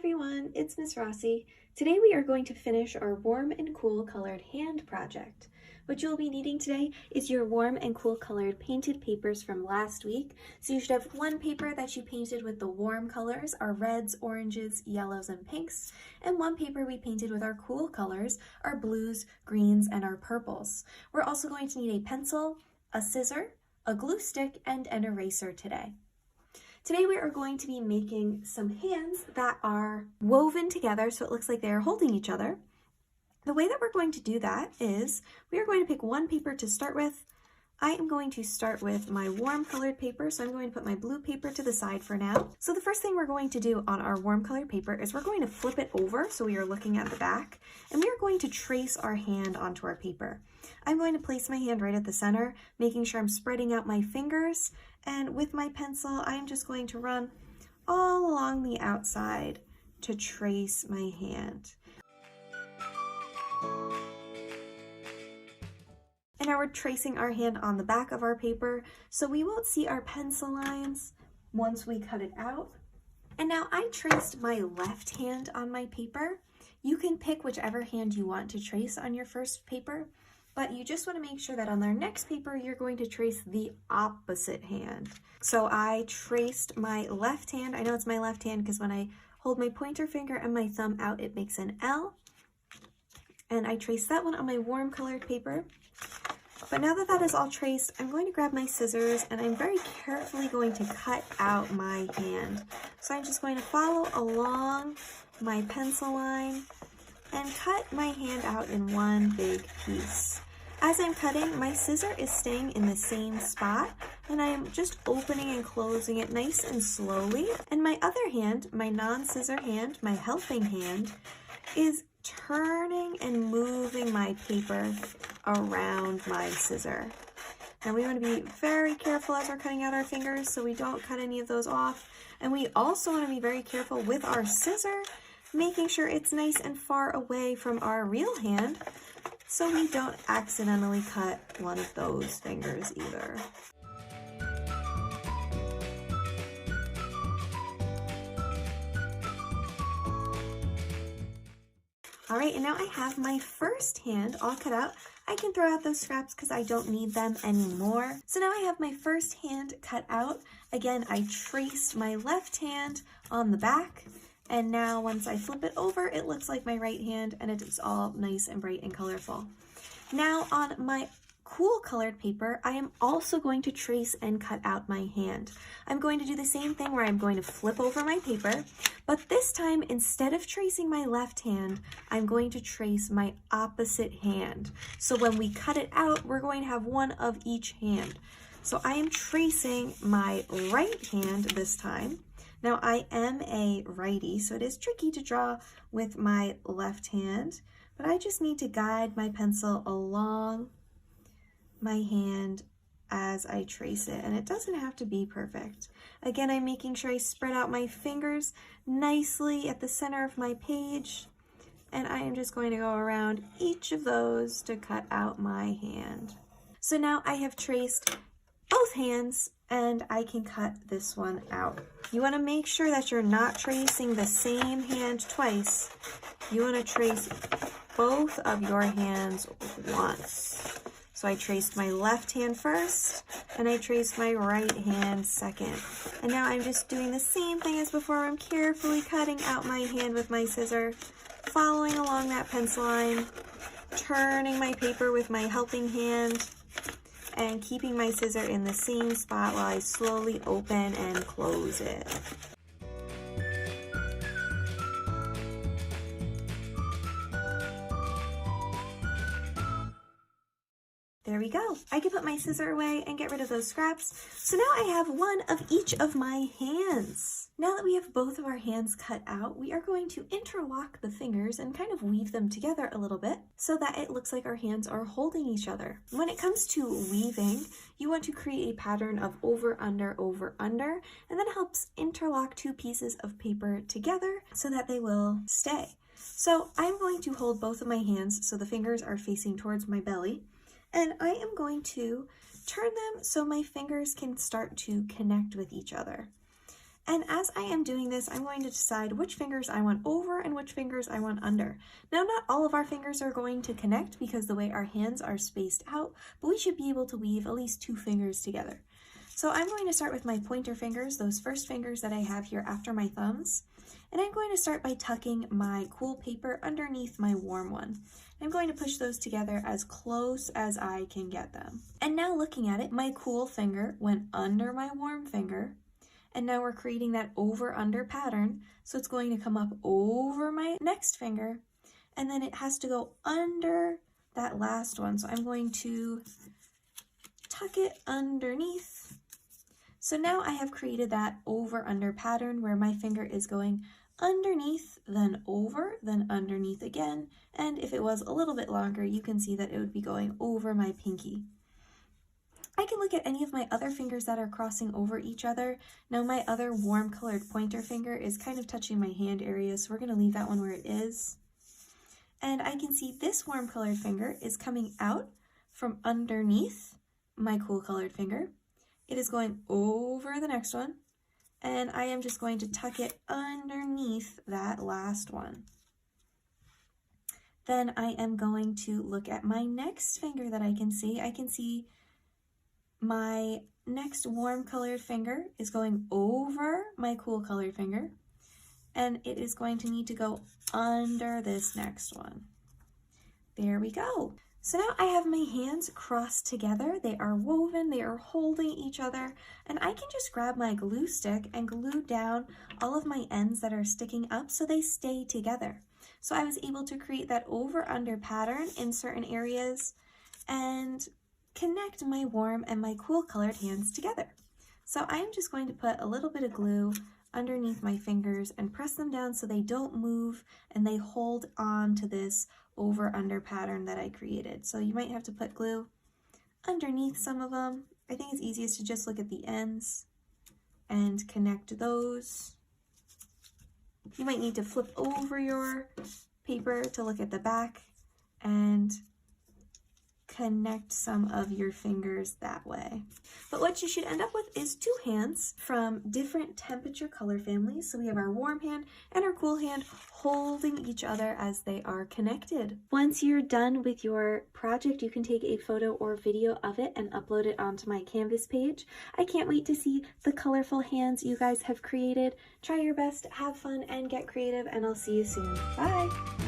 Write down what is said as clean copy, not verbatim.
everyone, it's Miss Rossi. Today we are going to finish our warm and cool colored hand project. What you'll be needing today is your warm and cool colored painted papers from last week. So you should have one paper that you painted with the warm colors, our reds, oranges, yellows, and pinks, and one paper we painted with our cool colors, our blues, greens, and our purples. We're also going to need a pencil, a scissor, a glue stick, and an eraser today. Today we are going to be making some hands that are woven together so it looks like they are holding each other. The way that we're going to do that is we are going to pick one paper to start with. I am going to start with my warm colored paper, so I'm going to put my blue paper to the side for now. So the first thing we're going to do on our warm colored paper is we're going to flip it over so we are looking at the back, and we are going to trace our hand onto our paper. I'm going to place my hand right at the center, making sure I'm spreading out my fingers, and with my pencil, I'm just going to run all along the outside to trace my hand. And now we're tracing our hand on the back of our paper, so we won't see our pencil lines once we cut it out. And now I traced my left hand on my paper. You can pick whichever hand you want to trace on your first paper, but you just want to make sure that on our next paper, you're going to trace the opposite hand. So I traced my left hand. I know it's my left hand because when I hold my pointer finger and my thumb out, it makes an L. And I traced that one on my warm colored paper. But now that that is all traced, I'm going to grab my scissors and I'm very carefully going to cut out my hand. So I'm just going to follow along my pencil line and cut my hand out in one big piece. As I'm cutting, my scissor is staying in the same spot, and I am just opening and closing it nice and slowly. And my other hand, my non-scissor hand, my helping hand, is turning and moving my paper around my scissor. Now we want to be very careful as we're cutting out our fingers so we don't cut any of those off. And we also want to be very careful with our scissor, making sure it's nice and far away from our real hand so we don't accidentally cut one of those fingers either. All right, and now I have my first hand all cut out. I can throw out those scraps because I don't need them anymore. So now I have my first hand cut out. Again, I traced my left hand on the back, and now once I flip it over, it looks like my right hand, and it is all nice and bright and colorful. Now on my cool colored paper, I am also going to trace and cut out my hand. I'm going to do the same thing where I'm going to flip over my paper, but this time, instead of tracing my left hand, I'm going to trace my opposite hand. So when we cut it out, we're going to have one of each hand. So I am tracing my right hand this time. Now I am a righty, so it is tricky to draw with my left hand, but I just need to guide my pencil along my hand as I trace it, and it doesn't have to be perfect. Again, I'm making sure I spread out my fingers nicely at the center of my page, and I am just going to go around each of those to cut out my hand. So now I have traced both hands and I can cut this one out. You want to make sure that you're not tracing the same hand twice. You want to trace both of your hands once. So I traced my left hand first, and I traced my right hand second. And now I'm just doing the same thing as before. I'm carefully cutting out my hand with my scissor, following along that pencil line, turning my paper with my helping hand, and keeping my scissor in the same spot while I slowly open and close it. There we go. I can put my scissor away and get rid of those scraps. So now I have one of each of my hands. Now that we have both of our hands cut out, we are going to interlock the fingers and kind of weave them together a little bit so that it looks like our hands are holding each other. When it comes to weaving, you want to create a pattern of over, under, and that helps interlock two pieces of paper together so that they will stay. So I'm going to hold both of my hands so the fingers are facing towards my belly. And I am going to turn them so my fingers can start to connect with each other. And as I am doing this, I'm going to decide which fingers I want over and which fingers I want under. Now, not all of our fingers are going to connect because the way our hands are spaced out, but we should be able to weave at least 2 fingers together. So I'm going to start with my pointer fingers, those first fingers that I have here after my thumbs. And I'm going to start by tucking my cool paper underneath my warm one. I'm going to push those together as close as I can get them. And now looking at it, my cool finger went under my warm finger. And now we're creating that over-under pattern. So it's going to come up over my next finger, and then it has to go under that last one. So I'm going to tuck it underneath. So now I have created that over-under pattern where my finger is going underneath, then over, then underneath again. And if it was a little bit longer, you can see that it would be going over my pinky. I can look at any of my other fingers that are crossing over each other. Now my other warm colored pointer finger is kind of touching my hand area, so we're going to leave that one where it is. And I can see this warm colored finger is coming out from underneath my cool colored finger. It is going over the next one, and I am just going to tuck it underneath that last one. Then I am going to look at my next finger that I can see. I can see my next warm colored finger is going over my cool colored finger, and it is going to need to go under this next one. There we go. So now I have my hands crossed together. They are woven, they are holding each other, and I can just grab my glue stick and glue down all of my ends that are sticking up so they stay together. So I was able to create that over-under pattern in certain areas and connect my warm and my cool colored hands together. So I'm just going to put a little bit of glue underneath my fingers and press them down so they don't move and they hold on to this over-under pattern that I created. So you might have to put glue underneath some of them. I think it's easiest to just look at the ends and connect those. You might need to flip over your paper to look at the back and connect some of your fingers that way. But what you should end up with is 2 hands from different temperature color families. So we have our warm hand and our cool hand holding each other as they are connected. Once you're done with your project, you can take a photo or video of it and upload it onto my Canvas page. I can't wait to see the colorful hands you guys have created. Try your best, have fun, and get creative, and I'll see you soon. Bye!